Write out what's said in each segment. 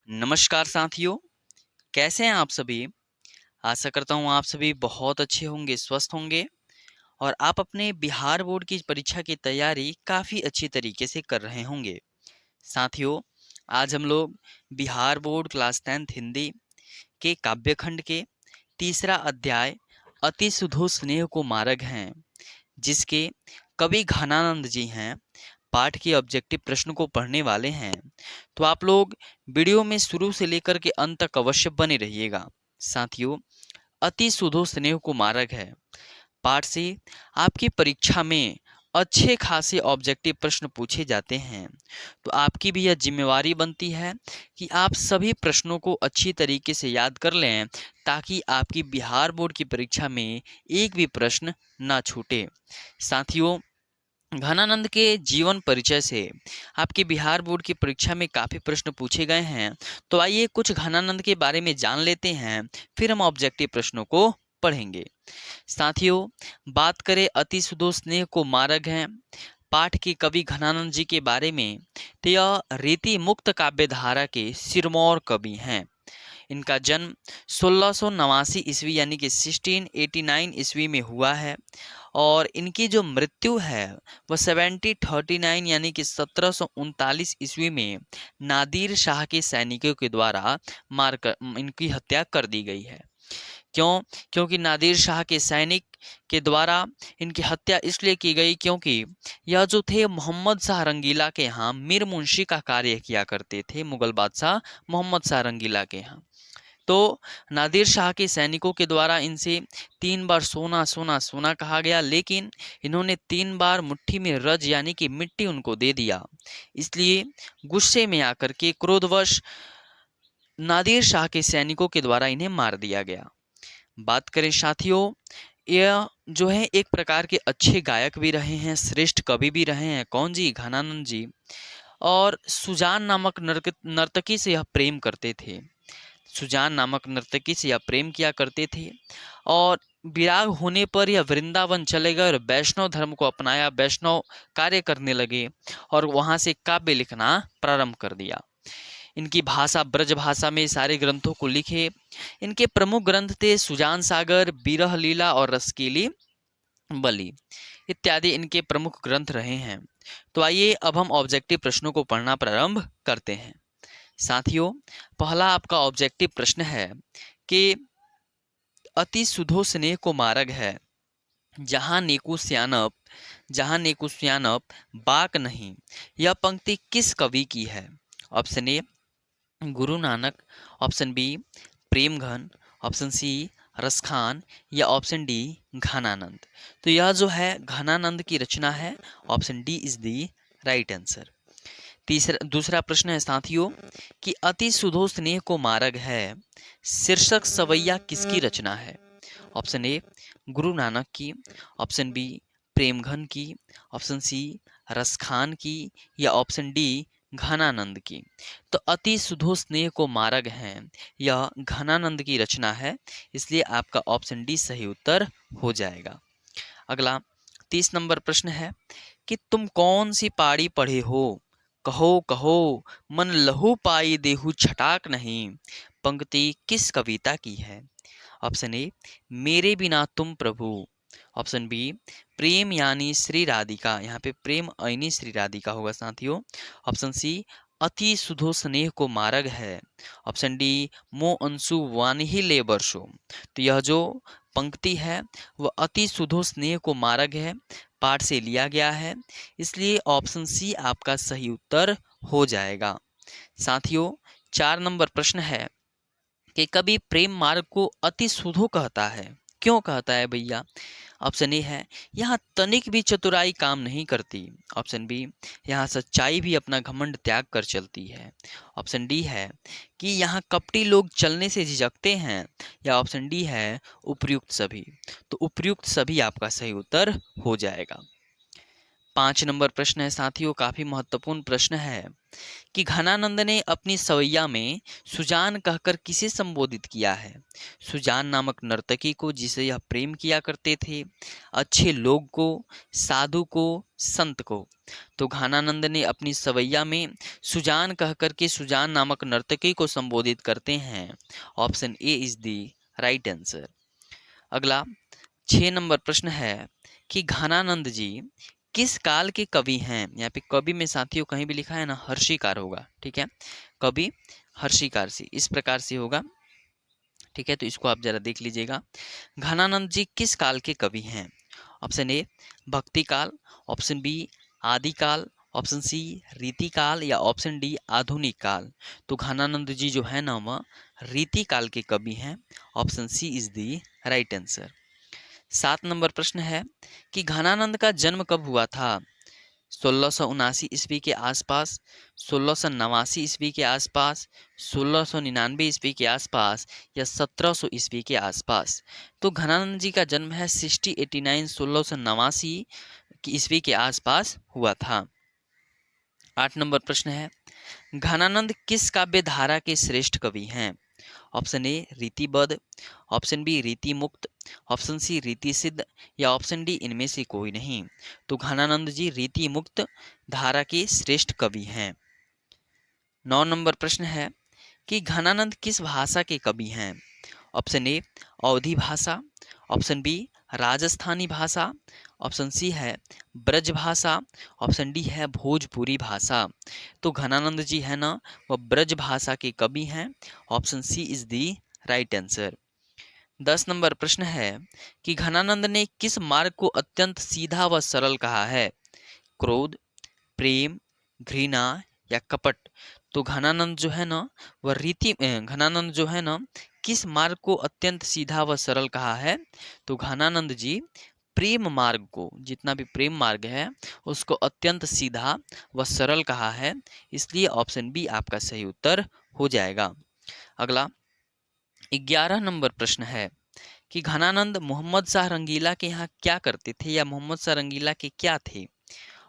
नमस्कार साथियों, कैसे हैं आप सभी? आशा करता हूँ आप सभी बहुत अच्छे होंगे, स्वस्थ होंगे और आप अपने बिहार बोर्ड की परीक्षा की तैयारी काफ़ी अच्छी तरीके से कर रहे होंगे। साथियों, आज हम लोग Bihar board class 10th Hindi के काव्यखंड के तीसरा अध्याय अति सुधो स्नेह को मार्ग हैं, जिसके कवि घनानंद जी हैं, पाठ के ऑब्जेक्टिव प्रश्न को पढ़ने वाले हैं। तो आप लोग वीडियो में शुरू से लेकर के अंत तक अवश्य बने रहिएगा। साथियों, अति सुधो स्नेह को मार्ग है पाठ से आपकी परीक्षा में अच्छे खासे ऑब्जेक्टिव प्रश्न पूछे जाते हैं। तो आपकी भी यह जिम्मेवारी बनती है कि आप सभी प्रश्नों को अच्छी तरीके से याद कर लें, ताकि आपकी बिहार बोर्ड की परीक्षा में एक भी प्रश्न ना छूटे। साथियों, घनानंद के जीवन परिचय से आपके बिहार बोर्ड की परीक्षा में काफ़ी प्रश्न पूछे गए हैं। तो आइए कुछ घनानंद के बारे में जान लेते हैं, फिर हम ऑब्जेक्टिव प्रश्नों को पढ़ेंगे। साथियों, बात करें अति सुधो स्नेह को मार्ग है पाठ के कवि घनानंद जी के बारे में, तो यह रीति मुक्त काव्य धारा के सिरमौर कवि हैं। इनका जन्म 1689 ईस्वी यानी कि 1689 ईस्वी में हुआ है और इनकी जो मृत्यु है वह 1739 यानी कि 1739 ईस्वी में नादिर शाह के सैनिकों के द्वारा मार कर इनकी हत्या कर दी गई है। क्यों? क्योंकि नादिर शाह के सैनिक के द्वारा इनकी हत्या इसलिए की गई क्योंकि यह जो थे मोहम्मद शाह रंगीला के यहाँ मीर मुंशी का कार्य किया करते थे, मुगल बादशाह मोहम्मद शाह रंगीला के यहाँ। तो नादिर शाह के सैनिकों के द्वारा इनसे 3 बार सोना सोना सोना कहा गया, लेकिन इन्होंने 3 बार मुट्ठी में रज यानी कि मिट्टी उनको दे दिया। इसलिए गुस्से में आकर के क्रोधवश नादिर शाह के सैनिकों के द्वारा इन्हें मार दिया गया। बात करें साथियों, यह जो है एक प्रकार के अच्छे गायक भी रहे हैं, श्रेष्ठ कवि भी रहे हैं। कौन जी? घनानंद जी। और सुजान नामक नर्तकी से यह प्रेम करते थे। सुजान नामक नर्तकी से यह प्रेम किया करते थे और विराग होने पर यह वृंदावन चले गए और वैष्णव धर्म को अपनाया, वैष्णव कार्य करने लगे और वहां से काव्य लिखना प्रारंभ कर दिया। इनकी भाषा ब्रज भाषा में सारे ग्रंथों को लिखे। इनके प्रमुख ग्रंथ थे सुजान सागर, बिरह लीला और रसकीली बली इत्यादि इनके प्रमुख ग्रंथ रहे हैं। तो आइए अब हम ऑब्जेक्टिव प्रश्नों को पढ़ना प्रारंभ करते हैं। साथियों, पहला आपका ऑब्जेक्टिव प्रश्न है कि अति सुधो स्नेह को मार्ग है जहाँ नेकु स्यानप बाक नहीं। यह पंक्ति किस कवि की है? Option A Guru Nanak, option B Premghan, option C Raskhan या ऑप्शन डी घनानंद। तो यह जो है घनानंद की रचना है। Option D is the right answer. दूसरा प्रश्न है साथियों कि अति सुधो स्नेह को मार्ग है शीर्षक सवैया किसकी रचना है? ऑप्शन ए गुरु नानक की, ऑप्शन बी प्रेमघन की, ऑप्शन सी रसखान की या ऑप्शन डी घनानंद की। तो अति सुधो स्नेह को मार्ग है यह घनानंद की रचना है, इसलिए आपका ऑप्शन डी सही उत्तर हो जाएगा। अगला 30 नंबर प्रश्न है कि तुम कौन सी पाड़ी पढ़े हो? कहो कहो मन लहू पाई देहु छटाक नहीं। पंक्ति किस कविता की है? ऑप्शन ए मेरे बिना तुम प्रभु, ऑप्शन बी प्रेम यानी श्री राधिका, यहाँ पे प्रेम ऐनी श्री राधिका होगा साथियों, ऑप्शन सी अति सुधो स्नेह को मार्ग है, ऑप्शन डी मो अंशु वानी ही ले बरसो। तो यह जो पंक्ति है वह अति सुधो स्नेह को मार्ग है पाठ से लिया गया है, इसलिए ऑप्शन सी आपका सही उत्तर हो जाएगा। साथियों, 4 नंबर प्रश्न है कि कवि प्रेम मार्ग को अति सुधो कहता है। क्यों कहता है भैया? ऑप्शन ए है यहाँ तनिक भी चतुराई काम नहीं करती, ऑप्शन बी यहाँ सच्चाई भी अपना घमंड त्याग कर चलती है, ऑप्शन डी है कि यहाँ कपटी लोग चलने से झिझकते हैं या ऑप्शन डी है उपर्युक्त सभी। तो उपर्युक्त सभी आपका सही उत्तर हो जाएगा। 5 नंबर प्रश्न है साथियों, काफी महत्वपूर्ण प्रश्न है कि घनानंद ने अपनी सवैया में सुजान कहकर किसे संबोधित किया है? सुजान नामक नर्तकी को, जिसे यह प्रेम किया करते थे, अच्छे लोग को, साधु को, संत को। तो घनानंद ने अपनी सवैया में सुजान कहकर के सुजान नामक नर्तकी को संबोधित करते हैं। Option A is the right answer. अगला 6 नंबर प्रश्न है कि घनानंद जी किस काल के कवि हैं? यहाँ पे कवि में साथियों कहीं भी लिखा है ना, हर्षिकार होगा, ठीक है, कवि हर्षिकार से इस प्रकार से होगा, ठीक है। तो इसको आप जरा देख लीजिएगा, घनानंद जी किस काल के कवि हैं? ऑप्शन ए भक्ति काल, ऑप्शन बी आदि काल, ऑप्शन सी रीति काल, या ऑप्शन डी आधुनिक काल। तो घनानंद जी जो है ना वह रीति काल के कवि हैं। Option C is the right answer. 7 number प्रश्न है कि घनानंद का जन्म कब हुआ था? 1679 ईस्वी के आसपास, 1689 ईस्वी के आसपास, 1699 ईस्वी के आसपास, या 1700 ईस्वी के आसपास। तो घनानंद जी का जन्म है 1689 1689 ईस्वी के आसपास हुआ था। 8 नंबर प्रश्न है घनानंद किस काव्य धारा के श्रेष्ठ कवि हैं? ऑप्शन ए रीतिबद्ध, ऑप्शन बी रीति मुक्त, ऑप्शन सी रीति सिद्ध, या ऑप्शन डी इनमें से कोई नहीं। तो घनानंद जी रीति मुक्त धारा के श्रेष्ठ कवि हैं। 9 नंबर प्रश्न है कि घनानंद किस भाषा के कवि हैं? ऑप्शन ए अवधी भाषा, ऑप्शन बी राजस्थानी भाषा, ऑप्शन सी है ब्रज भाषा, ऑप्शन डी है भोजपुरी भाषा। तो घनानंद जी है ना वह ब्रज भाषा के कवि हैं। Option C is the right answer. 10 number प्रश्न है कि घनानंद ने किस मार्ग को अत्यंत सीधा व सरल कहा है? क्रोध, प्रेम, घृणा, या कपट। तो घनानंद जो है ना वह घनानंद जो है ना किस मार्ग को अत्यंत सीधा व सरल कहा है? तो घनानंद जी प्रेम मार्ग को, जितना भी प्रेम मार्ग है उसको अत्यंत सीधा व सरल कहा है, इसलिए ऑप्शन बी आपका सही उत्तर हो जाएगा। अगला 11 नंबर प्रश्न है कि घनानंद मोहम्मद शाह रंगीला के यहाँ क्या करते थे, या मोहम्मद शाह रंगीला के क्या थे?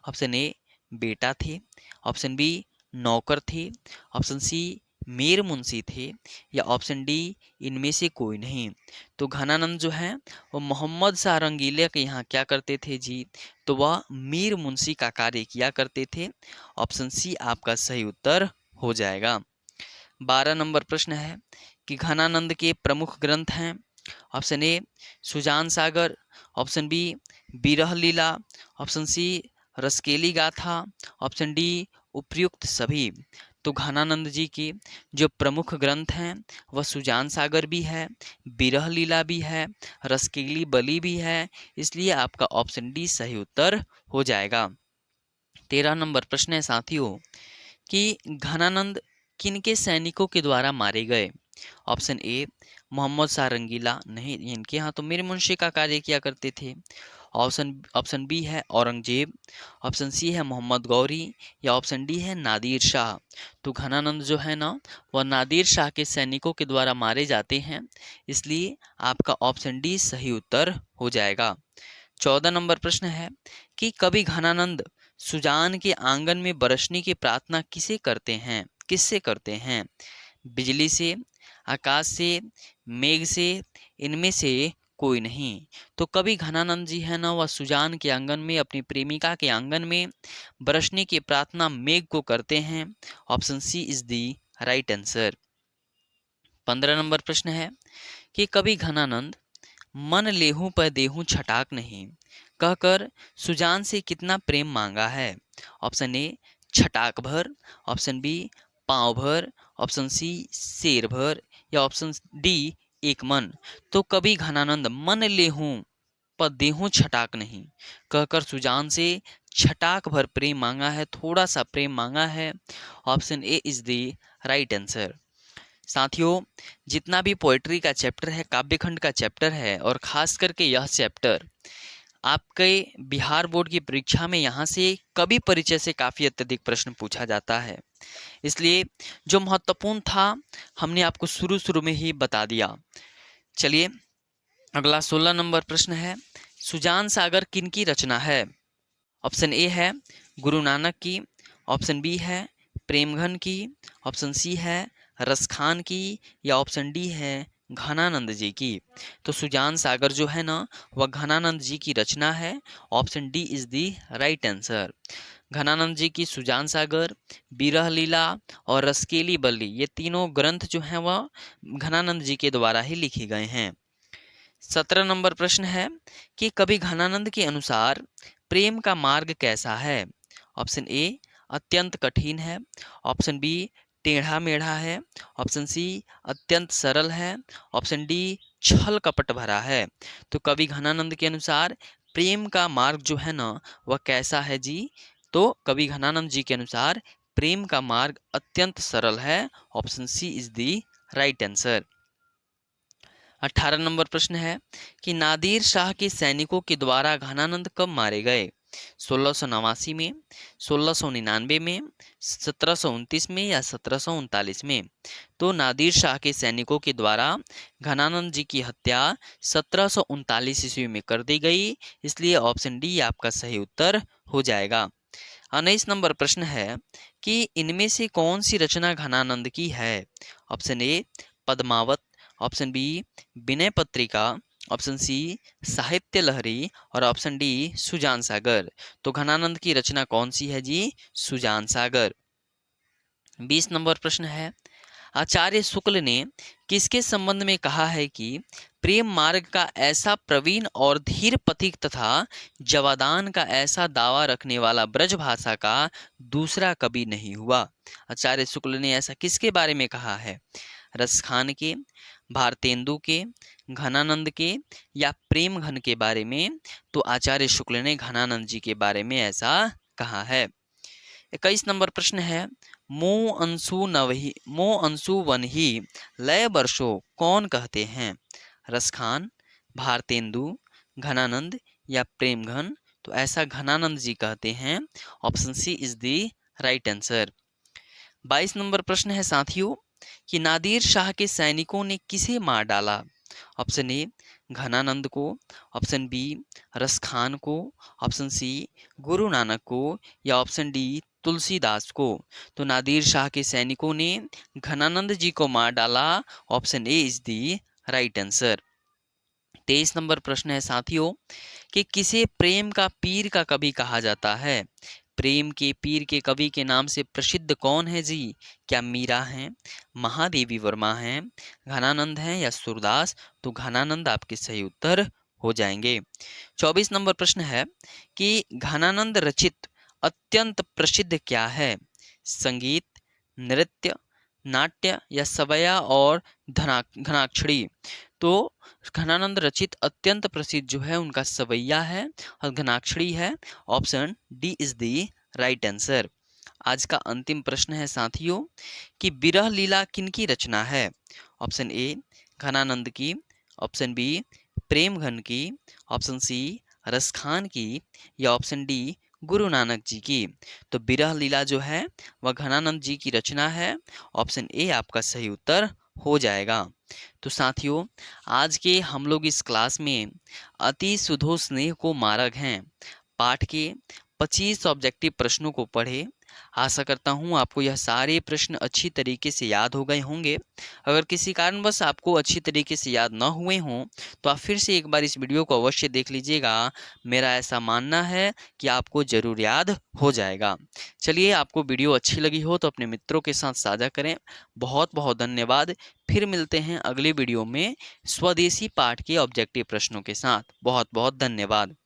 ऑप्शन ए बेटा थे, ऑप्शन बी नौकर थे, ऑप्शन सी मीर मुंशी थे, या ऑप्शन डी इनमें से कोई नहीं। तो घनानंद जो है वो मोहम्मद शाह रंगीले के यहाँ क्या करते थे जी? तो वह मीर मुंशी का कार्य किया करते थे। ऑप्शन सी आपका सही उत्तर हो जाएगा। 12 नंबर प्रश्न है कि घनानंद के प्रमुख ग्रंथ हैं। Option A Sujan Sagar, option B Birah Lila, option C रसकेली गाथा, ऑप्शन डी उपर्युक्त सभी। तो घनानंद जी के जो प्रमुख ग्रंथ हैं वह सुजान सागर भी है, बिरह लीला भी है, रसकेली बली भी है, इसलिए आपका ऑप्शन डी सही उत्तर हो जाएगा। 13 नंबर प्रश्न है साथियों कि घनानंद किनके सैनिकों के द्वारा मारे गए? ऑप्शन ए मोहम्मद शाह रंगीला, नहीं इनके यहाँ तो मीर मुंशी का कार्य किया करते थे। ऑप्शन ऑप्शन बी है औरंगजेब, ऑप्शन सी है मोहम्मद गौरी, या ऑप्शन डी है नादिर शाह। तो घनानंद जो है ना वह नादिर शाह के सैनिकों के द्वारा मारे जाते हैं, इसलिए आपका ऑप्शन डी सही उत्तर हो जाएगा। 14 नंबर प्रश्न है कि कवि घनानंद सुजान के आंगन में बरसने की प्रार्थना किसे करते हैं, किससे करते हैं? बिजली से, आकाश से, मेघ से, इनमें से कोई नहीं। तो कवि घनानंद जी है ना वह सुजान के आंगन में, अपनी प्रेमिका के आंगन में बरसने की प्रार्थना मेघ को करते हैं। Option C is the right answer. 15 number प्रश्न है कि कवि घनानंद मन लेहूं पर देहूं छटाक नहीं कहकर सुजान से कितना प्रेम मांगा है? ऑप्शन ए छटाक भर, ऑप्शन बी पांव भर, ऑप्शन सी शेर भर, या ऑप्शन डी एक मन। तो कवि घनानंद मन लेहूं पर देहूं छटाक नहीं कहकर सुजान से छटाक भर प्रेम मांगा है, थोड़ा सा प्रेम मांगा है। Option A is the right answer. साथियों जितना भी पोएट्री का चैप्टर है, काव्य खंड का चैप्टर है, और खास करके यह चैप्टर आपके बिहार बोर्ड की परीक्षा में यहाँ से कवि परिचय से काफ़ी अत्यधिक प्रश्न पूछा जाता है, इसलिए जो महत्वपूर्ण था हमने आपको शुरू शुरू में ही बता दिया। चलिए अगला 16 नंबर प्रश्न है सुजान सागर किनकी रचना है? ऑप्शन ए है गुरु नानक की, ऑप्शन बी है प्रेमघन की, ऑप्शन सी है रसखान की, या ऑप्शन डी है घनानंद जी की। तो सुजान सागर जो है ना वह घनानंद जी की रचना है। Option D is the right answer. Ghananand ji की सुजान सागर, बिरह लीला और रसकेली बल्ली, ये तीनों ग्रंथ जो हैं वह घनानंद जी के द्वारा ही लिखे गए हैं। 17 नंबर प्रश्न है कि कवि घनानंद के अनुसार प्रेम का मार्ग कैसा है। ऑप्शन ए अत्यंत कठिन है, ऑप्शन बी टेढ़ा मेढ़ा है, ऑप्शन सी अत्यंत सरल है, ऑप्शन डी छल कपट भरा है। तो कवि घनानंद के अनुसार प्रेम का मार्ग जो है ना वह कैसा है जी। तो कवि घनानंद जी के अनुसार प्रेम का मार्ग अत्यंत सरल है। Option C is the right answer. 18 number प्रश्न है कि नादिर शाह के सैनिकों के द्वारा घनानंद कब मारे गए। 1689 में, 1699 में, 1729 में या 1739 में। तो नादिर शाह के सैनिकों के द्वारा घनानंद जी की हत्या 1739 ईस्वी में कर दी गई, इसलिए ऑप्शन डी आपका सही उत्तर हो जाएगा। 19 नंबर प्रश्न है कि इनमें से कौन सी रचना घनानंद की है। Option A Padmavat, option B Vinay Patrika, option सी साहित्य लहरी और ऑप्शन डी सुजान सागर। तो घनानंद की रचना कौन सी है जी। सुजान सागर। 20 नंबर प्रश्न है आचार्य शुक्ल ने किसके संबंध में कहा है कि प्रेम मार्ग का ऐसा प्रवीण और धीर पथिक तथा जवादान का ऐसा दावा रखने वाला ब्रजभाषा का दूसरा कवि नहीं हुआ। आचार्य शुक्ल ने ऐसा किसके बारे में कहा है। रसखान के, भारतेंदु के, घनानंद के या प्रेमघन के बारे में। तो आचार्य शुक्ल ने घनानंद जी के बारे में ऐसा कहा है। 21 नंबर प्रश्न है मोह अंशु वन ही लय वर्षो कौन कहते हैं। रसखान, भारतेंदु, घनानंद या प्रेमघन। तो ऐसा घनानंद जी कहते हैं। Option C is the right answer. 22 number प्रश्न है साथियों कि नादिर शाह के सैनिकों ने किसे मार डाला। ऑप्शन ए घनानंद को, ऑप्शन बी रसखान को, ऑप्शन सी गुरु नानक को या ऑप्शन डी तुलसीदास को। तो नादिर शाह के सैनिकों ने घनानंद जी को मार डाला। Option A is the right answer. 23 number प्रश्न है साथियों कि किसे प्रेम का पीर का कवि कहा जाता है। प्रेम के पीर के कवि के नाम से प्रसिद्ध कौन है जी। क्या मीरा हैं, महादेवी वर्मा हैं, घनानंद हैं या सूरदास। तो घनानंद आपके सही उत्तर हो जाएंगे। 24 नंबर प्रश्न है कि घनानंद रचित अत्यंत प्रसिद्ध क्या है। संगीत, नृत्य, नाट्य या सवया और घनाक्षरी। तो घनानंद रचित अत्यंत प्रसिद्ध जो है उनका सवैया है और घनाक्षरी है। Option D is the right answer. आज का अंतिम प्रश्न है साथियों कि बिरह लीला किनकी रचना है। ऑप्शन ए घनानंद की, ऑप्शन बी प्रेमघन की, ऑप्शन सी रसखान की या ऑप्शन डी गुरु नानक जी की। तो बिरह लीला जो है वह घनानंद जी की रचना है। ऑप्शन ए आपका सही उत्तर हो जाएगा। तो साथियों आज के हम लोग इस क्लास में अति सुधो स्नेह को मार्ग हैं पाठ के 25 ऑब्जेक्टिव प्रश्नों को पढ़े। आशा करता हूँ आपको यह सारे प्रश्न अच्छी तरीके से याद हो गए होंगे। अगर किसी कारणवश आपको अच्छी तरीके से याद न हुए हों तो आप फिर से एक बार इस वीडियो को अवश्य देख लीजिएगा। मेरा ऐसा मानना है कि आपको ज़रूर याद हो जाएगा। चलिए आपको वीडियो अच्छी लगी हो तो अपने मित्रों के साथ साझा करें। बहुत बहुत धन्यवाद। फिर मिलते हैं अगले वीडियो में स्वदेशी पाठ के ऑब्जेक्टिव प्रश्नों के साथ। बहुत बहुत धन्यवाद।